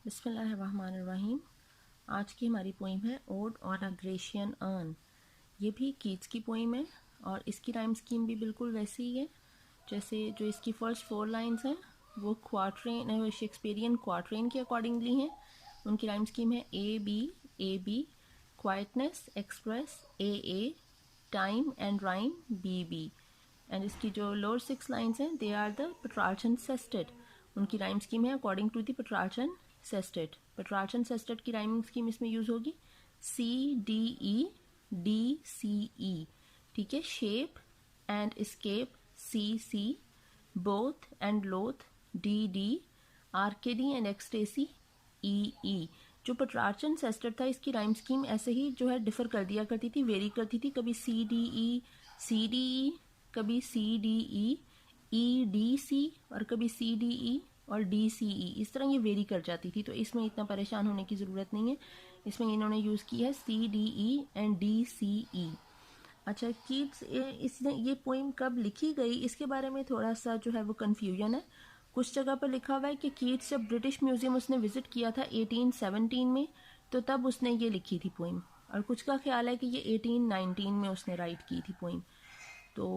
बिस्मिल्लाहिर्रहमानिर्रहीम। आज की हमारी पोइम है odd on a Grecian earn. ये भी कीट्स की पोइम है और इसकी राइम स्कीम भी बिल्कुल वैसी ही है जैसे जो इसकी फर्स्ट 4 लाइंस हैं वो क्वार्ट्रेन शेक्सपियरियन क्वार्ट्रेन के अकॉर्डिंगली हैं। उनकी राइम स्कीम है A B quietness express A time and rhyme B and इसकी जो लोअर 6 लाइंस हैं they are the Petrarchan sestet. उनकी राइम स्कीम है according to the Petrarchan sestet. Petrarchan sestet की राइमिंग स्कीम इसमें यूज होगी CDE ठीक है। Shape and escape C both and loth D Arcady and ecstasy E। जो Petrarchan सेस्टेड था इसकी राइम स्कीम ऐसे ही जो है डिफर कर दिया करती थी, वेरी करती थी। कभी CDE कभी CDE EDC और कभी CDE और DCE, इस तरह ये वेरी कर जाती थी। तो इसमें इतना परेशान होने की ज़रूरत नहीं है। इसमें इन्होंने यूज़ की है CDE एंड DCE। अच्छा, कीट्स इसने ये पोइम कब लिखी गई इसके बारे में थोड़ा सा जो है वो कन्फ्यूजन है। कुछ जगह पर लिखा हुआ है कि कीट्स जब ब्रिटिश म्यूज़ियम उसने विज़िट किया था 1817 में तो तब उसने ये लिखी थी पोइम, और कुछ का ख्याल है कि ये 1819 में उसने राइट की थी पोइम। तो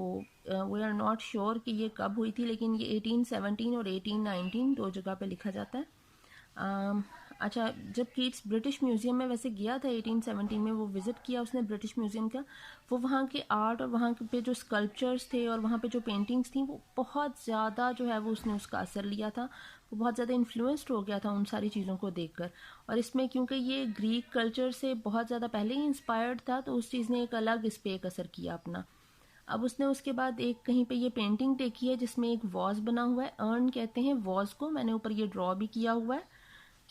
वी आर नॉट श्योर कि ये कब हुई थी, लेकिन ये 1817 और 1819 दो जगह पे लिखा जाता है। अच्छा, जब कीट्स ब्रिटिश म्यूज़ियम में वैसे गया था 1817 में, वो विज़िट किया उसने ब्रिटिश म्यूज़ियम का, वो वहाँ के आर्ट और वहाँ पे जो स्कल्पचर्स थे और वहाँ पे जो पेंटिंग्स थी वो बहुत ज़्यादा जो है वो उसने उसका असर लिया था। वो बहुत ज़्यादा इन्फ्लुएंस्ड हो गया था उन सारी चीज़ों को देखकर। और इसमें क्योंकि ये ग्रीक कल्चर से बहुत ज़्यादा पहले ही इंस्पायर्ड था तो उस चीज़ ने एक अलग इस पर एक असर किया अपना। अब उसने उसके बाद एक कहीं पे ये पेंटिंग देखी है जिसमें एक वॉज बना हुआ है, अर्न कहते हैं वॉज को। मैंने ऊपर ये ड्रॉ भी किया हुआ है,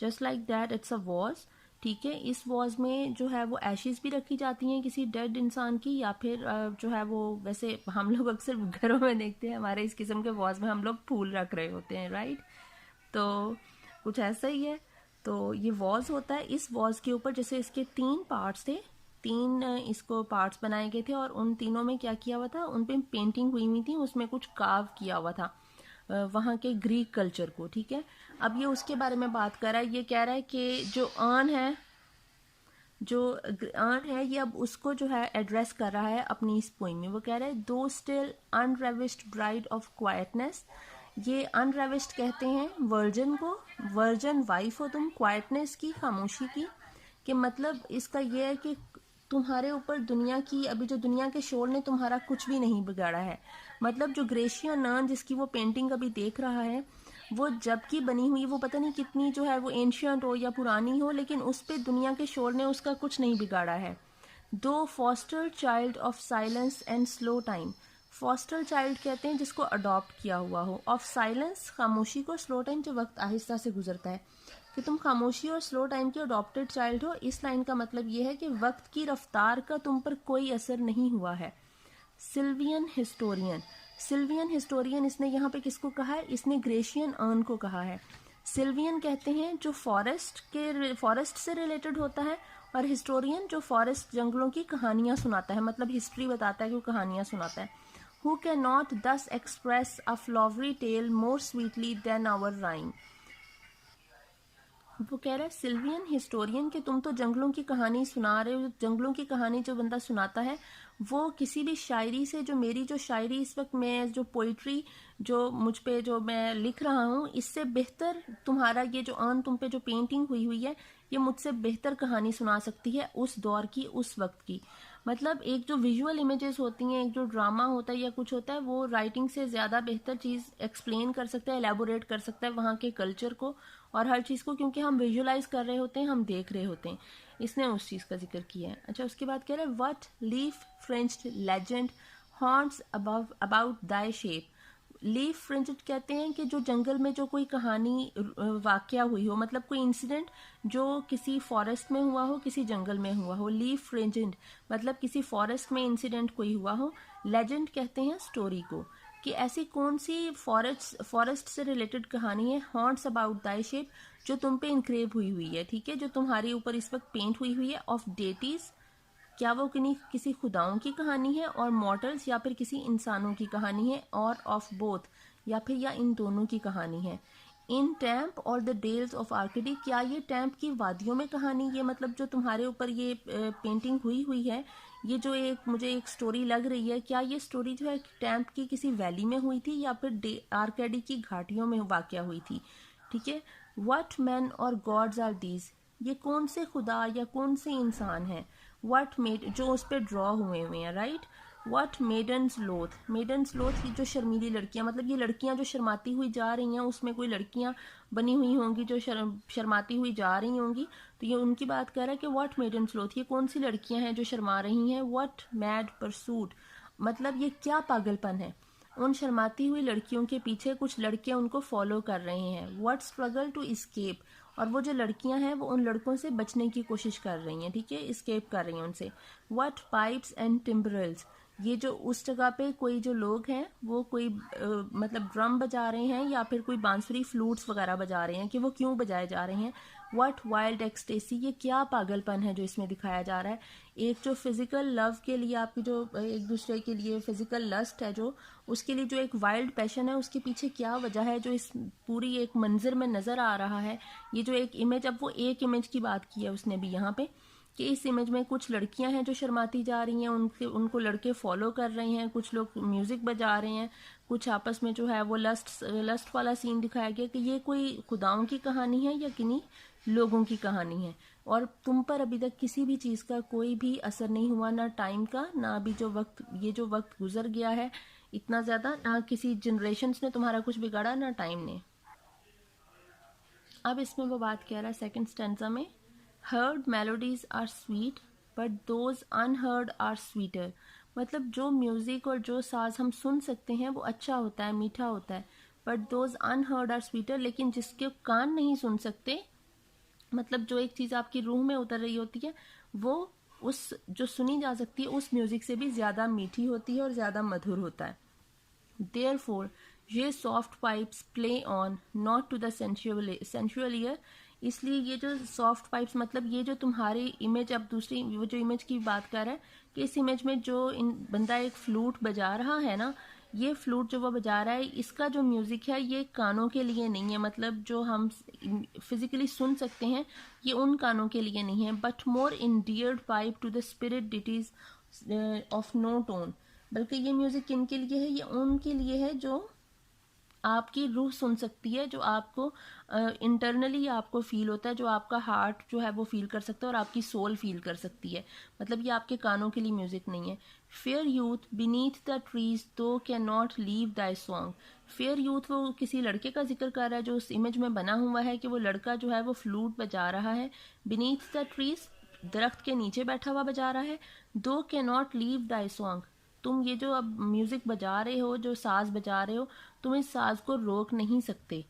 just like that it's a was. ठीक है, इस वॉज में जो है वो एशेस भी रखी जाती हैं किसी डेड इंसान की, या फिर जो है वो वैसे हम लोग अक्सर घरों में देखते हैं हमारे इस किस्म के वॉज में हम लोग फूल रख रहे होते हैं, राइट। तो कुछ ऐसा ही है। तो ये वॉज होता है। इस वॉज के ऊपर जैसे इसके 3 पार्ट्स थे, 3 इसको पार्ट्स बनाए गए थे और उन तीनों में क्या किया हुआ था, उन पे पेंटिंग हुई हुई थी, उसमें कुछ कार्व किया हुआ था वहाँ के ग्रीक कल्चर को। ठीक है, अब ये उसके बारे में बात कर रहा है। ये कह रहा है कि जो अर्न है ये अब उसको जो है एड्रेस कर रहा है अपनी इस पोइम में। वो कह रहा है दो स्टिल अनरेविस्ड ब्राइड ऑफ क्वाइटनेस। ये अनरेविस्ड कहते हैं वर्जन को, वर्जन वाइफ हो तुम क्वाइटनेस की, खामोशी की। कि मतलब इसका ये है कि तुम्हारे ऊपर दुनिया की, अभी जो दुनिया के शोर ने तुम्हारा कुछ भी नहीं बिगाड़ा है। मतलब जो ग्रेशियन अर्न जिसकी वो पेंटिंग अभी देख रहा है वो जब की बनी हुई, वो पता नहीं कितनी जो है वो एंशियंट हो या पुरानी हो, लेकिन उस पे दुनिया के शोर ने उसका कुछ नहीं बिगाड़ा है। दो foster child of silence and slow time. Foster child कहते हैं जिसको अडॉप्ट किया हुआ हो, ऑफ साइलेंस खामोशी को, स्लो टाइम जो वक्त आहिस्ता से गुजरता है, कि तुम खामोशी और स्लो टाइम की अडॉप्टेड चाइल्ड हो। इस लाइन का मतलब ये है कि वक्त की रफ्तार का तुम पर कोई असर नहीं हुआ है। सिल्वियन हिस्टोरियन इसने यहाँ पे किसको कहा है, इसने ग्रेशियन अर्न को कहा है। सिल्वियन कहते हैं जो फॉरेस्ट से रिलेटेड होता है, और हिस्टोरियन जो फॉरेस्ट जंगलों की कहानियां सुनाता है, मतलब हिस्ट्री बताता है कि वो कहानियां सुनाता है। Who can not thus express a flowery tale more sweetly than our rhyme. वो कह रहा है सिल्वियन हिस्टोरियन कि तुम तो जंगलों की कहानी सुना रहे हो। जंगलों की कहानी जो बंदा सुनाता है वो किसी भी शायरी से, जो मेरी जो शायरी इस वक्त मैं जो पोइट्री जो मुझ पे जो मैं लिख रहा हूँ, इससे बेहतर तुम्हारा ये जो अर्न तुम पे जो पेंटिंग हुई हुई है ये मुझसे बेहतर कहानी सुना सकती है उस दौर की, उस वक्त की। मतलब एक जो विजुअल इमेजेस होती हैं, एक जो ड्रामा होता है या कुछ होता है, वो राइटिंग से ज़्यादा बेहतर चीज़ एक्सप्लेन कर सकता है, एलेबोरेट कर सकता है वहाँ के कल्चर को और हर चीज़ को, क्योंकि हम विजुअलाइज कर रहे होते हैं, हम देख रहे होते हैं। इसने उस चीज़ का जिक्र किया है। अच्छा, उसके बाद कह रहे हैं what leaf fringed legend haunts about thy shape. Leaf fringed कहते हैं कि जो जंगल में जो कोई कहानी वाकया हुई हो, मतलब कोई इंसिडेंट जो किसी फॉरेस्ट में हुआ हो, किसी जंगल में हुआ हो। लीफ फ्रिंज्ड मतलब किसी फॉरेस्ट में इंसिडेंट कोई हुआ हो। लेजेंड कहते हैं स्टोरी को, कि ऐसी कौन सी फॉरेस्ट से रिलेटेड कहानी है, हॉन्ट्स अबाउट दाई शेप, जो तुम पे इनक्रेव हुई हुई है, ठीक है, जो तुम्हारे ऊपर इस वक्त पेंट हुई हुई है। ऑफ डेटीज, क्या वो किसी खुदाओं की कहानी है, और मॉर्टल्स या फिर किसी इंसानों की कहानी है, और ऑफ बोथ या फिर या इन दोनों की कहानी है। इन टैम्प और द डेल्स ऑफ आर्केडी, क्या ये टैम्प की वादियों में कहानी, ये मतलब जो तुम्हारे ऊपर ये पेंटिंग हुई है, ये जो एक मुझे एक स्टोरी लग रही है, क्या ये स्टोरी जो है टैम्प की किसी वैली में हुई थी या फिर आर्केडी की घाटियों में वाक़या हुई थी? ठीक है। व्हाट मैन और गॉड्स आर दीज, ये कौन से खुदा या कौन से इंसान हैं? व्हाट मेड, जो उस पर ड्रॉ हुए हैं, राइट। व्हाट मेडन्स लोथ, मेडन्स लोथ ये जो शर्मीली लड़कियां, मतलब ये लड़कियां जो शर्माती हुई जा रही हैं, उसमें कोई लड़कियां बनी हुई होंगी जो शर्माती हुई जा रही होंगी, तो ये उनकी बात कर रहा है कि व्हाट मेडन्स लोथ, ये कौन सी लड़कियां हैं जो शर्मा रही हैं? व्हाट मैड परसूट, मतलब ये क्या पागलपन है? उन शर्माती हुई लड़कियों के पीछे कुछ लड़के उनको फॉलो कर रहे हैं। व्हाट स्ट्रगल टू इस्केप, और वो जो लड़कियां हैं वो उन लड़कों से बचने की कोशिश कर रही हैं, ठीक है, इस्केप कर रही हैं उनसे। व्हाट पाइप्स एंड टिम्बरल्स, ये जो उस जगह पे कोई जो लोग हैं वो कोई मतलब ड्रम बजा रहे हैं या फिर कोई बांसुरी फ्लूट्स वगैरह बजा रहे हैं, कि वो क्यों बजाए जा रहे हैं? व्हाट वाइल्ड एक्सटेसी, ये क्या पागलपन है जो इसमें दिखाया जा रहा है? एक जो फिजिकल लव के लिए आपकी जो एक दूसरे के लिए फिजिकल लस्ट है, जो उसके लिए जो एक वाइल्ड पैशन है, उसके पीछे क्या वजह है जो इस पूरी एक मंजर में नज़र आ रहा है? ये जो एक इमेज, अब वो एक इमेज की बात की है उसने भी यहाँ पे, कि इस इमेज में कुछ लड़कियां हैं जो शर्माती जा रही हैं, उनको लड़के फॉलो कर रहे हैं, कुछ लोग म्यूजिक बजा रहे हैं, कुछ आपस में जो है वो लस्ट वाला सीन दिखाया गया कि ये कोई खुदाओं की कहानी है या किन्हीं लोगों की कहानी है। और तुम पर अभी तक किसी भी चीज़ का कोई भी असर नहीं हुआ, ना टाइम का, ना अभी जो वक्त, ये जो वक्त गुजर गया है इतना ज़्यादा, ना किसी जनरेशन्स ने तुम्हारा कुछ बिगाड़ा, ना टाइम ने। अब इसमें वो बात कह रहा है सेकंड स्टैंजा में, heard melodies are sweet but those unheard are sweeter, मतलब जो म्यूज़िक और जो साज हम सुन सकते हैं वो अच्छा होता है, मीठा होता है, but those unheard are sweeter, लेकिन जिसके कान नहीं सुन सकते, मतलब जो एक चीज़ आपकी रूह में उतर रही होती है वो उस जो सुनी जा सकती है उस म्यूज़िक से भी ज़्यादा मीठी होती है और ज़्यादा मधुर होता है। Therefore, ये soft pipes play on not to the sensual ear, इसलिए ये जो सॉफ्ट पाइप्स, मतलब ये जो तुम्हारी इमेज, अब दूसरी वो जो इमेज की बात कर रहा है कि इस इमेज में जो बंदा एक फ्लूट बजा रहा है ना, ये फ्लूट जो वो बजा रहा है, इसका जो म्यूज़िक है ये कानों के लिए नहीं है, मतलब जो हम फिजिकली सुन सकते हैं ये उन कानों के लिए नहीं है, but more endeared pipe to the spirit ditties of no tone, बल्कि ये म्यूज़िक किन के लिए है? ये उनके लिए है जो आपकी रूह सुन सकती है, जो आपको इंटरनली आपको फील होता है, जो आपका हार्ट जो है वो फील कर सकता है और आपकी सोल फील कर सकती है, मतलब ये आपके कानों के लिए म्यूज़िक नहीं है। Fair youth beneath the trees thou can not leave thy song, fair youth वो किसी लड़के का जिक्र कर रहा है जो उस इमेज में बना हुआ है, कि वो लड़का जो है वो फ्लूट बजा रहा है, बीनीथ द ट्रीज दरख्त के नीचे बैठा हुआ बजा रहा है, दो can not leave thy song, तुम ये जो अब म्यूज़िक बजा रहे हो, जो साज बजा रहे हो, तुम इस साज को रोक नहीं सकते।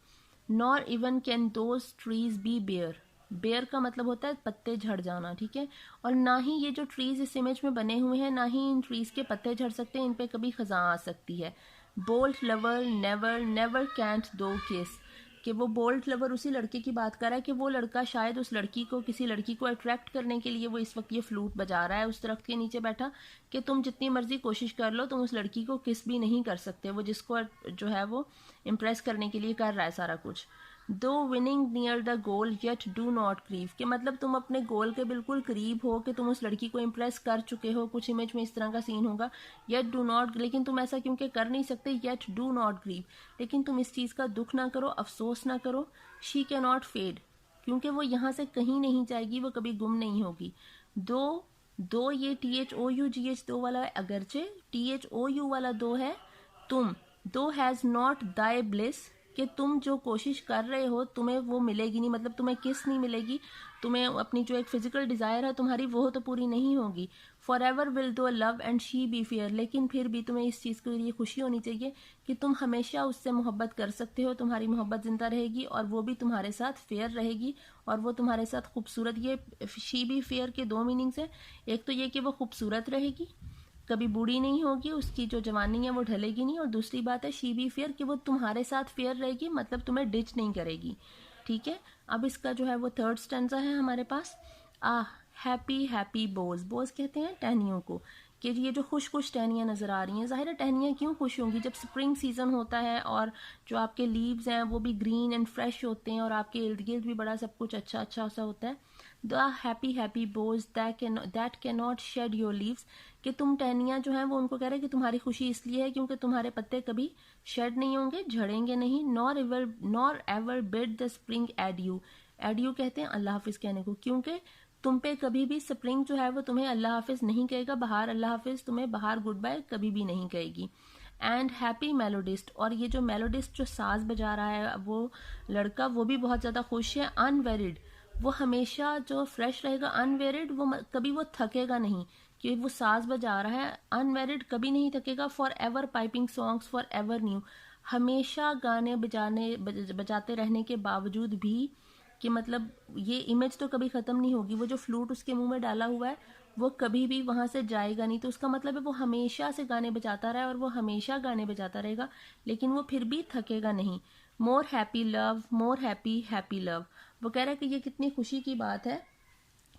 Nor even can those trees be bare, bare का मतलब होता है पत्ते झड़ जाना, ठीक है, और ना ही ये जो ट्रीज इस इमेज में बने हुए हैं, ना ही इन ट्रीज के पत्ते झड़ सकते हैं, इन पे कभी खजां आ सकती है। Bold lover never never canst thou kiss, कि वो बोल्ड लवर उसी लड़के की बात कर रहा है कि वो लड़का शायद उस लड़की को, किसी लड़की को अट्रैक्ट करने के लिए वो इस वक्त ये फ्लूट बजा रहा है उस दरख्त के नीचे बैठा, कि तुम जितनी मर्जी कोशिश कर लो तुम उस लड़की को किस भी नहीं कर सकते, वो जिसको जो है वो इम्प्रेस करने के लिए कर रहा है सारा कुछ। Though winning near the goal yet do not grieve, कि मतलब तुम अपने गोल के बिल्कुल करीब हो, कि तुम उस लड़की को इम्प्रेस कर चुके हो, कुछ इमेज में इस तरह का सीन होगा, येट डू नॉट, लेकिन तुम ऐसा क्योंकि कर नहीं सकते, येट डू नॉट ग्रीव, लेकिन तुम इस चीज़ का दुख ना करो, अफसोस ना करो। शी कैन नॉट फेड, क्योंकि वो यहाँ से कहीं नहीं जाएगी, वो कभी गुम नहीं होगी। दो ये THOUGH दो वाला है, अगरचे THOU वाला दो है तुम, दो हैज़ नॉट दाई ब्लिस, कि तुम जो कोशिश कर रहे हो तुम्हें वो मिलेगी नहीं, मतलब तुम्हें किस नहीं मिलेगी, तुम्हें अपनी जो एक फिजिकल डिज़ायर है तुम्हारी वो तो पूरी नहीं होगी। फॉर एवर विल दो love and she be fair, लेकिन फिर भी तुम्हें इस चीज़ के लिए खुशी होनी चाहिए कि तुम हमेशा उससे मोहब्बत कर सकते हो, तुम्हारी मोहब्बत ज़िंदा रहेगी और वो भी तुम्हारे साथ फेयर रहेगी और वो तुम्हारे साथ खूबसूरत, ये शी बी फेयर के दो मीनिंग्स हैं। एक तो ये कि वो खूबसूरत रहेगी, कभी बूढ़ी नहीं होगी, उसकी जो जवानी है वो ढलेगी नहीं, और दूसरी बात है शी बी फेयर, कि वो तुम्हारे साथ फेयर रहेगी, मतलब तुम्हें डिच नहीं करेगी, ठीक है। अब इसका जो है वो थर्ड स्टैंजा है हमारे पास, हैप्पी हैप्पी बोज, बोज कहते हैं टहनियों को, कि ये जो खुश खुश टहनियाँ नज़र आ रही हैं, ज़ाहिर है टहनियाँ क्यों खुश होंगी जब स्प्रिंग सीज़न होता है और जो आपके लीव्स हैं वो भी ग्रीन एंड फ्रेश होते हैं और आपके इर्द गिर्द भी बड़ा सब कुछ अच्छा अच्छा सा होता है। The happy happy boughs that can not shed your leaves, कि तुम टहनियाँ जो हैं वो उनको कह रहे हैं कि तुम्हारी खुशी इसलिए है क्योंकि तुम्हारे पत्ते कभी शेड नहीं होंगे, झड़ेंगे नहीं। Nor ever bid the spring adieu कहते हैं अल्लाह हाफिज कहने को, क्योंकि तुम पे कभी भी स्प्रिंग जो है वो तुम्हें अल्लाह हाफिज नहीं कहेगा, बहार अल्लाह हाफिज तुम्हें बहार गुड बाय कभी भी नहीं कहेगी। एंड हैप्पी मेलोडिस्ट, और ये जो मेलोडिस्ट जो साज बजा रहा है वो लड़का वो भी बहुत ज़्यादा खुश है। अनवेरिड, वो हमेशा जो फ्रेश रहेगा। अनवेरिड, वो कभी वो थकेगा नहीं कि वो साज बजा रहा है। अनवेरिड कभी नहीं थकेगा। For ever piping songs for ever new, हमेशा गाने बजाते रहने के बावजूद भी, कि मतलब ये इमेज तो कभी ख़त्म नहीं होगी। वो जो फ्लूट उसके मुंह में डाला हुआ है वो कभी भी वहाँ से जाएगा नहीं, तो उसका मतलब है वो हमेशा से गाने बजाता रहा है और वो हमेशा गाने बजाता रहेगा, लेकिन वो फिर भी थकेगा नहीं। More happy love, more happy happy love, वो कह रहा है कि ये कितनी खुशी की बात है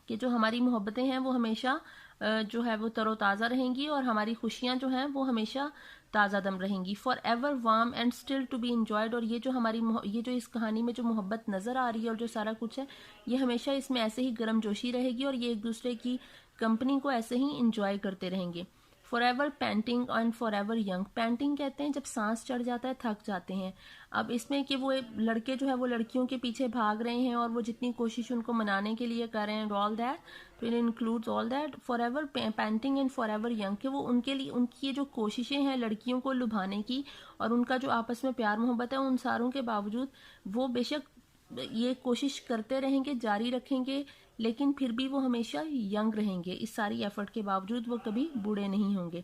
कि जो हमारी मोहब्बतें हैं वो हमेशा जो है वो तरोताज़ा रहेंगी और हमारी खुशियाँ जो हैं वो हमेशा ताज़ा दम रहेंगी। For ever warm and still to be enjoyed, और ये जो ये जो इस कहानी में जो मोहब्बत नज़र आ रही है और जो सारा कुछ है ये हमेशा इसमें ऐसे ही गर्म जोशी रहेगी और ये एक दूसरे की कंपनी को ऐसे ही इंजॉय करते रहेंगे। For ever painting and for ever young, painting कहते हैं जब सांस चढ़ जाता है, थक जाते हैं। अब इसमें कि वो लड़के जो है वो लड़कियों के पीछे भाग रहे हैं और वो जितनी कोशिश उनको मनाने के लिए कर रहे हैं, ऑल दैट, तो it includes all that. For ever painting and for ever young, कि वो उनके लिए उनकी ये जो कोशिशें हैं लड़कियों को लुभाने की और उनका जो आपस में प्यार मोहब्बत है, उन सारों के बावजूद वो बेशक ये कोशिश करते रहेंगे, जारी रखेंगे, लेकिन फिर भी वो हमेशा यंग रहेंगे। इस सारी एफर्ट के बावजूद वो कभी बूढ़े नहीं होंगे।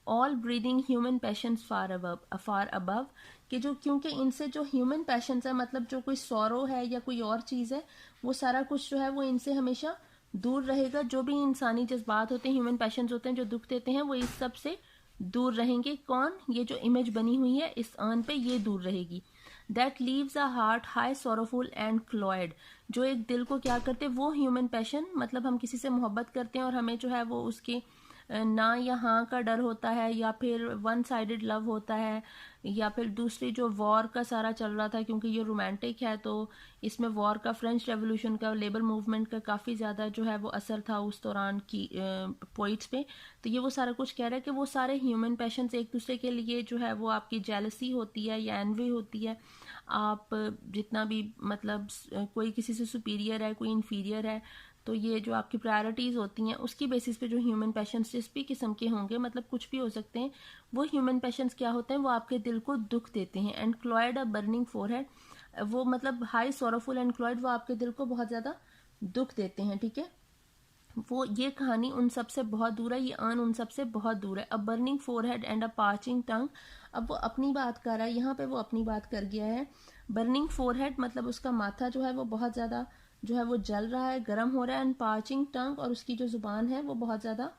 ऑल ब्रीदिंग ह्यूमन पैशंस फार अबव, कि जो क्योंकि इनसे जो ह्यूमन पैशंस है, मतलब जो कोई सौरो है या कोई और चीज़ है, वो सारा कुछ जो है वो इनसे हमेशा दूर रहेगा। जो भी इंसानी जज्बात होते हैं, ह्यूमन पैशंस होते हैं जो दुख देते हैं, वो इस सब से दूर रहेंगे। कौन? ये जो इमेज बनी हुई है इस अर्न पे, ये दूर रहेगी। That leaves a heart high sorrowful and cloyed, जो एक दिल को क्या करते, वो ह्यूमन पैशन, मतलब हम किसी से मोहब्बत करते हैं और हमें जो है वो उसके ना या हाँ का डर होता है, या फिर वन साइडेड लव होता है, या फिर दूसरी जो वॉर का सारा चल रहा था, क्योंकि ये रोमांटिक है तो इसमें वॉर का, फ्रेंच रेवोल्यूशन का, लेबर मूवमेंट का काफ़ी ज़्यादा जो है वो असर था उस दौरान की पोइट्स पे। तो ये वो सारा कुछ कह रहा है कि वो सारे ह्यूमन पैशंस एक दूसरे के लिए जो है वो आपकी जेलसी होती है या एनवी होती है। आप जितना भी मतलब कोई किसी से सुपीरियर है, कोई इन्फीरियर है, तो ये जो आपकी प्रायोरिटीज़ होती हैं उसकी बेसिस पे जो ह्यूमन पैशंस जिस भी किस्म के होंगे, मतलब कुछ भी हो सकते हैं, वो ह्यूमन पैशंस क्या होते हैं, वो आपके दिल को दुख देते हैं। And Claude a burning forehead, वो मतलब हाई सोरोफुल एंड क्लॉयड, वो आपके दिल को बहुत ज़्यादा दुख देते हैं। ठीक है, वो ये कहानी उन सब से बहुत दूर है, ये अर्न उन सब से बहुत दूर है। A burning forehead and a parching tongue, अब वो अपनी बात कर रहा है यहाँ पे, वो अपनी बात कर गया है। बर्निंग फोरहेड मतलब उसका माथा जो है वो बहुत ज़्यादा जो है वो जल रहा है, गर्म हो रहा है। एंड पार्चिंग टंग, और उसकी जो ज़ुबान है वो बहुत ज़्यादा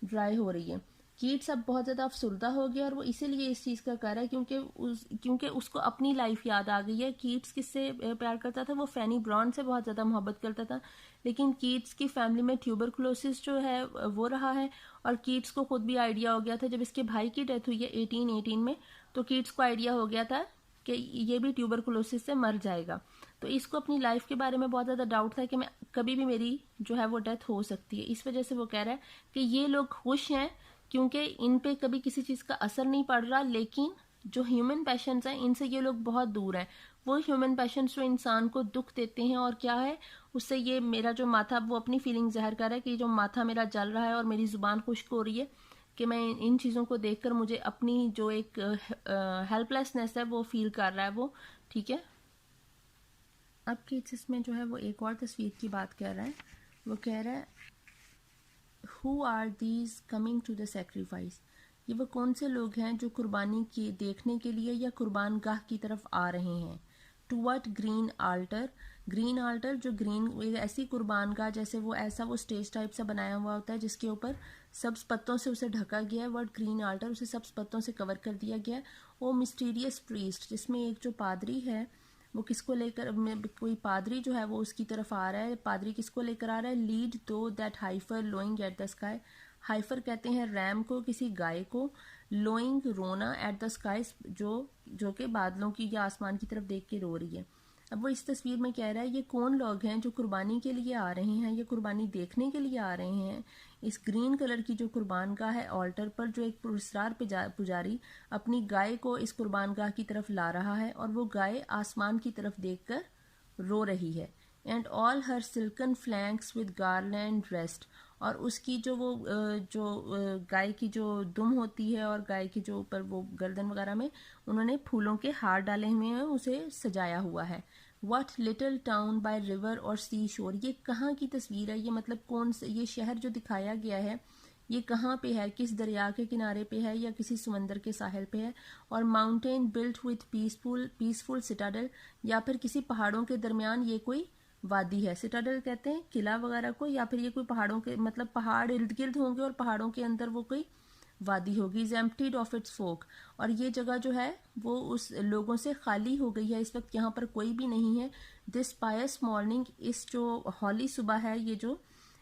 ड्राई हो रही है। कीट्स अब बहुत ज़्यादा अफसुर्दा हो गया और वो इसीलिए इस चीज़ का कर रहा है क्योंकि उसको अपनी लाइफ याद आ गई है। कीट्स किससे प्यार करता था? वो फैनी ब्राउन से बहुत ज़्यादा मोहब्बत करता था, लेकिन कीट्स की फैमिली में ट्यूबरकुलोसिस जो है वो रहा है, और कीट्स को खुद भी आइडिया हो गया था जब इसके भाई की डेथ हुई है 1818 में, तो कीट्स को आइडिया हो गया था कि ये भी ट्यूबरकुलोसिस से मर जाएगा। तो इसको अपनी लाइफ के बारे में बहुत ज़्यादा डाउट था कि मैं कभी भी मेरी जो है वो डेथ हो सकती है। इस वजह से वो कह रहा है कि ये लोग खुश हैं क्योंकि इन पे कभी किसी चीज़ का असर नहीं पड़ रहा, लेकिन जो ह्यूमन पैशंस हैं इनसे ये लोग बहुत दूर हैं। वो ह्यूमन पैशंस जो इंसान को दुख देते हैं, और क्या है उससे, ये मेरा जो माथा, वो अपनी फीलिंग ज़ाहिर कर रहा है कि जो माथा मेरा जल रहा है और मेरी ज़ुबान खुश्क हो रही है, कि मैं इन चीज़ों को देखकर मुझे अपनी जो एक हेल्पलेसनेस है वो फील कर रहा है वो। ठीक है, अब किड्स इसमें जो है वो एक और तस्वीर की बात कर रहा है। वो कह रहा है who are these coming to the sacrifice, ये वो कौन से लोग हैं जो कुर्बानी की देखने के लिए या कुर्बान गाह की तरफ आ रहे हैं। To what green altar, green altar जो ग्रीन ऐसी कुर्बान गाह, जैसे वो ऐसा वो स्टेज टाइप से बनाया हुआ होता है जिसके ऊपर सब्ज पत्तों से उसे ढका गया है। वर्ड ग्रीन आल्टर, उसे सब्ज पत्तों से कवर कर दिया गया है। वो मिस्टीरियस प्रीस्ट, जिसमें एक जो पादरी है वो किसको लेकर, कोई पादरी जो है वो उसकी तरफ आ रहा है। पादरी किसको लेकर आ रहा है? Lead thou that heifer lowing at the skies, heifer कहते हैं रैम को, किसी गाय को। लोइंग रोना एट द स्काइज, जो कि बादलों की या आसमान की तरफ देख के रो रही है। अब वो इस तस्वीर में कह रहा है ये कौन लोग हैं जो कुर्बानी के लिए आ रहे हैं, ये कुर्बानी देखने के लिए आ रहे हैं। इस ग्रीन कलर की जो कुर्बान गाह है ऑल्टर पर, जो एक पुरस्कार पुजारी अपनी गाय को इस कुर्बान गाह की तरफ ला रहा है और वो गाय आसमान की तरफ देखकर रो रही है। And all her silken flanks with garland rest, और उसकी जो वो गाय की जो दुम होती है और गाय की जो ऊपर वो गर्दन वगैरह में उन्होंने फूलों के हार डाले हुए हैं, उसे सजाया हुआ है। What little town by river और सी शोर, ये कहाँ की तस्वीर है, ये मतलब कौन से, ये शहर जो दिखाया गया है ये कहाँ पे है, किस दरिया के किनारे पे है या किसी समंदर के साहिल पे है। और mountain built with peaceful citadel, या फिर किसी पहाड़ों के दरमियान ये कोई वादी है। सिटाडल कहते हैं किला वगैरह को, या फिर ये कोई पहाड़ों के मतलब पहाड़ इर्द गिर्द होंगे और पहाड़ों के अंदर वो कोई वादी होगी। इज एम्प्टीड ऑफ इट्स फोक, और ये जगह जो है वो उस लोगों से खाली हो गई है, इस वक्त यहाँ पर कोई भी नहीं है। दिस पायस मॉर्निंग, इस जो हॉली सुबह है, ये जो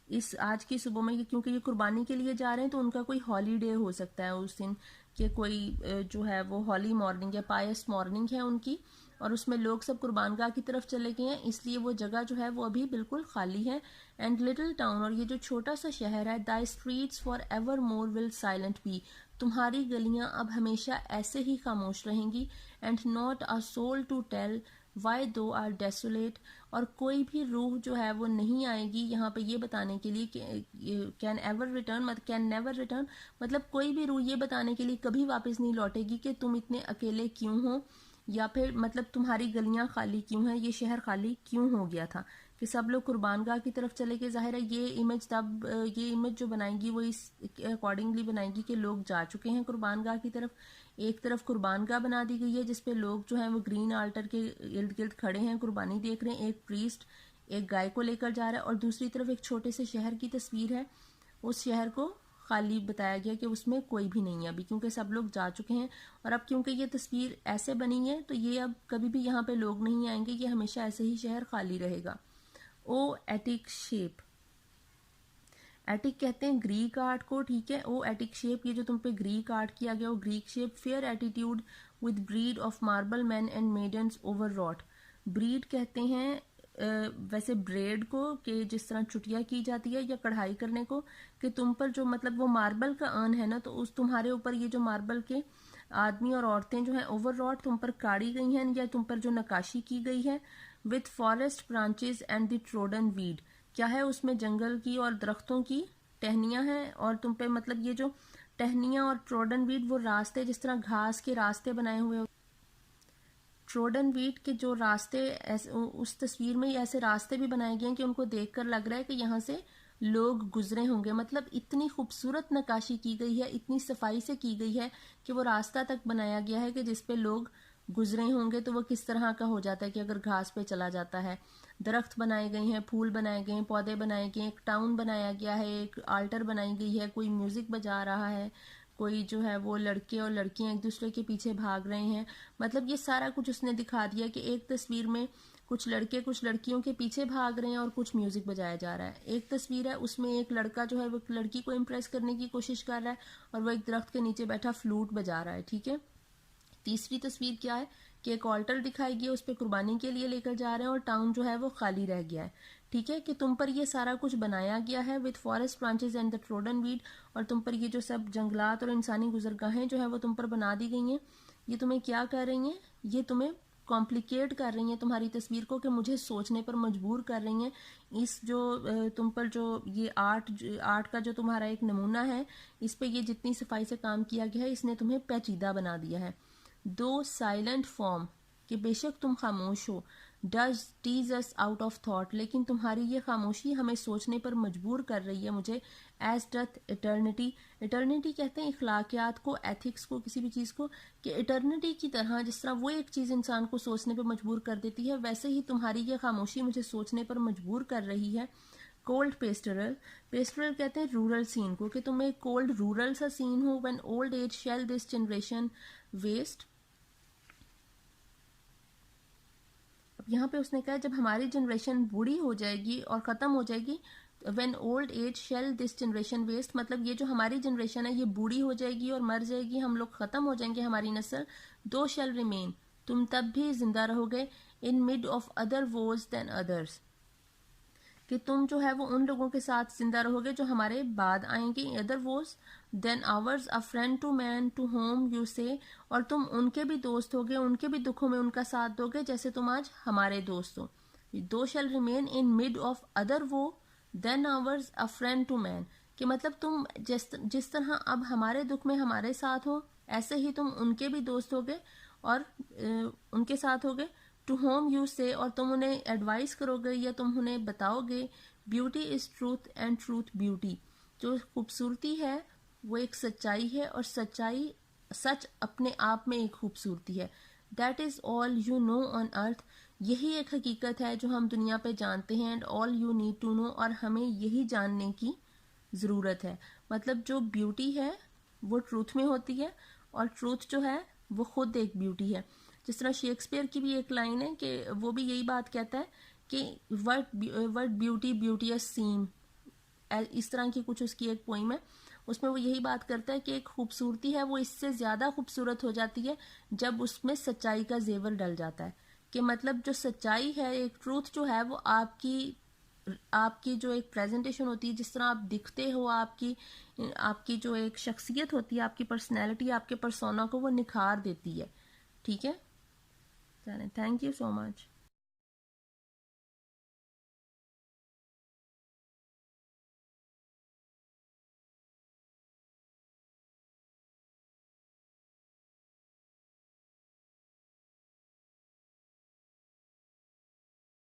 इस आज की सुबह में, क्योंकि ये कुर्बानी के लिए जा रहे हैं तो उनका कोई हॉलीडे हो सकता है उस दिन, कि कोई जो है वो हॉली मॉर्निंग या पायस मॉर्निंग है उनकी, और उसमें लोग सब कुर्बानगाह की तरफ चले गए हैं, इसलिए वो जगह जो है वो अभी बिल्कुल खाली है। एंड लिटिल टाउन, और ये जो छोटा सा शहर है, thy streets for ever more will silent be, तुम्हारी गलियां अब हमेशा ऐसे ही खामोश रहेंगी। And not a soul to tell why thou are desolate, और कोई भी रूह जो है वो नहीं आएगी यहाँ पे ये बताने के लिए कि can ever return, can never return, मतलब कोई भी रूह ये बताने के लिए कभी वापस नहीं लौटेगी कि तुम इतने अकेले क्यों हो, या फिर मतलब तुम्हारी गलियां खाली क्यों हैं, ये शहर खाली क्यों हो गया था, कि सब लोग कुर्बानगाह की तरफ चले गए। जाहिर है ये इमेज जो बनाएगी वो इस अकॉर्डिंगली बनाएगी कि लोग जा चुके हैं कुर्बानगाह की तरफ। एक तरफ कुर्बानगाह बना दी गई है जिसपे लोग जो हैं वो ग्रीन आल्टर के इर्द गिर्द खड़े हैं, कुर्बानी देख रहे हैं। एक प्रीस्ट एक गाय को लेकर जा रहा है, और दूसरी तरफ एक छोटे से शहर की तस्वीर है। उस शहर को खाली बताया गया कि उसमें कोई भी नहीं है अभी, क्योंकि सब लोग जा चुके हैं। और अब क्योंकि ये तस्वीर ऐसे बनी है तो ये अब कभी भी यहाँ पे लोग नहीं आएंगे, ये हमेशा ऐसे ही शहर खाली रहेगा। ओ एटिक शेप, एटिक कहते हैं ग्रीक आर्ट को, ठीक है। ओ एटिक शेप, ये जो तुम पे ग्रीक आर्ट किया गया वो Greek shape. Fair attitude with brede of marble men and maidens overwrought, brede कहते हैं वैसे ब्रेड को, कि जिस तरह चुटिया की जाती है या कढ़ाई करने को, कि तुम पर जो मतलब वो मार्बल का अर्न है ना, तो उस तुम्हारे ऊपर ये जो मार्बल के आदमी और औरतें जो हैं ओवर रॉट तुम पर काढ़ी गई हैं, या तुम पर जो नकाशी की गई है। With forest branches and the trodden weed, क्या है उसमें जंगल की और दरख्तों की टहनियां हैं, और तुम पे मतलब ये जो टहनियां और ट्रोडन वीड वो रास्ते, जिस तरह घास के रास्ते बनाए हुए, ट्रोडन वीट के जो रास्ते उस तस्वीर में ऐसे रास्ते भी बनाए गए हैं कि उनको देखकर लग रहा है कि यहाँ से लोग गुजरे होंगे। मतलब इतनी खूबसूरत नक्काशी की गई है, इतनी सफाई से की गई है कि वो रास्ता तक बनाया गया है कि जिसपे लोग गुजरे होंगे तो वो किस तरह का हो जाता है कि अगर घास पे चला जाता है। दरख्त बनाए गए हैं, फूल बनाए गए हैं, पौधे बनाए गए हैं, एक टाउन बनाया गया है, एक आल्टर बनाई गई है, कोई म्यूजिक बजा रहा है, कोई जो है वो लड़के और लड़कियां एक दूसरे के पीछे भाग रहे हैं। मतलब ये सारा कुछ उसने दिखा दिया कि एक तस्वीर में कुछ लड़के कुछ लड़कियों के पीछे भाग रहे हैं और कुछ म्यूजिक बजाया जा रहा है। एक तस्वीर है उसमें एक लड़का जो है वो लड़की को इम्प्रेस करने की कोशिश कर रहा है और वो एक दरख्त के नीचे बैठा फ्लूट बजा रहा है, ठीक है। तीसरी तस्वीर क्या है कि एक ऑल्टर दिखाई गया, उस पर कुर्बानी के लिए लेकर जा रहे हैं और टाउन जो है वो खाली रह गया है, ठीक है। कि तुम पर ये सारा कुछ बनाया गया है with forest branches and the trodden weed, और तुम पर ये जो सब जंगलात और इंसानी गुजरगाहें जो है वो तुम पर बना दी गई हैं। ये तुम्हें क्या कर रही हैं, ये तुम्हें कॉम्प्लिकेट कर रही हैं तुम्हारी तस्वीर को, कि मुझे सोचने पर मजबूर कर रही हैं। इस जो तुम पर जो ये आर्ट का जो तुम्हारा एक नमूना है, इस पे ये जितनी सफाई से काम किया गया है इसने तुम्हें पेचीदा बना दिया है। दो साइलेंट फॉर्म, कि बेशक तुम खामोश हो, dost tease us out of thought, लेकिन तुम्हारी ये खामोशी हमें सोचने पर मजबूर कर रही है मुझे। एज डथ इटर्निटी, इटर्निटी कहते हैं इखलाकियात को, एथिक्स को, किसी भी चीज़ को, कि इटर्निटी की तरह जिस तरह वो एक चीज़ इंसान को सोचने पर मजबूर कर देती है, वैसे ही तुम्हारी ये खामोशी मुझे सोचने पर मजबूर कर रही है। कोल्ड पेस्टरल, पेस्टरल कहते हैं रूरल सीन को, कि तुम एक कोल्ड रूरल सा सीन हो। When old age shall this generation waste, यहाँ पे उसने कहा जब हमारी जनरेशन बूढ़ी हो जाएगी और ख़त्म हो जाएगी, when old age shall this generation waste, मतलब ये जो हमारी जनरेशन है ये बूढ़ी हो जाएगी और मर जाएगी, हम लोग खत्म हो जाएंगे, हमारी नस्ल, दो शेल रिमेन, तुम तब भी जिंदा रहोगे, इन mid of other woes than others, कि तुम जो है वो उन लोगों के साथ जिंदा रहोगे जो हमारे बाद आएंगे, other woes than ours, a friend to man to whom thou say'st, और तुम उनके भी दोस्त होगे, उनके भी दुखों में उनका साथ दोगे जैसे तुम आज हमारे दोस्त हो। Thou shall remain in mid of other woe than ours, a friend to man, कि मतलब तुम जिस तरह अब हमारे दुख में हमारे साथ हो, ऐसे ही तुम उनके भी दोस्त होगे और उनके साथ होगे। टू होम यू से, और तुम उन्हें एडवाइस करोगे या तुम उन्हें बताओगे, beauty is truth and truth beauty, जो खूबसूरती है वो एक सच्चाई है और सच्चाई सच अपने आप में एक खूबसूरती है। That is all you know on earth, यही एक हकीकत है जो हम दुनिया पे जानते हैं, and all ye need to know, और हमें यही जानने की ज़रूरत है। मतलब जो ब्यूटी है वो ट्रूथ में होती है और ट्रूथ जो है वो खुद एक ब्यूटी है। जिस तरह शेक्सपियर की भी एक लाइन है कि वो भी यही बात कहता है कि वर्ड ब्यूटी ब्यूटीएस सीम, इस तरह की कुछ उसकी एक पोइम है, उसमें वो यही बात करता है कि एक खूबसूरती है वो इससे ज़्यादा खूबसूरत हो जाती है जब उसमें सच्चाई का जेवर डल जाता है। कि मतलब जो सच्चाई है, एक ट्रूथ जो है वो आपकी जो एक प्रेजेंटेशन होती है, जिस तरह आप दिखते हो, आपकी जो एक शख्सियत होती है, आपकी पर्सनैलिटी, आपके पर्सोना को वो निखार देती है। ठीक है, चलें, थैंक यू सो मच।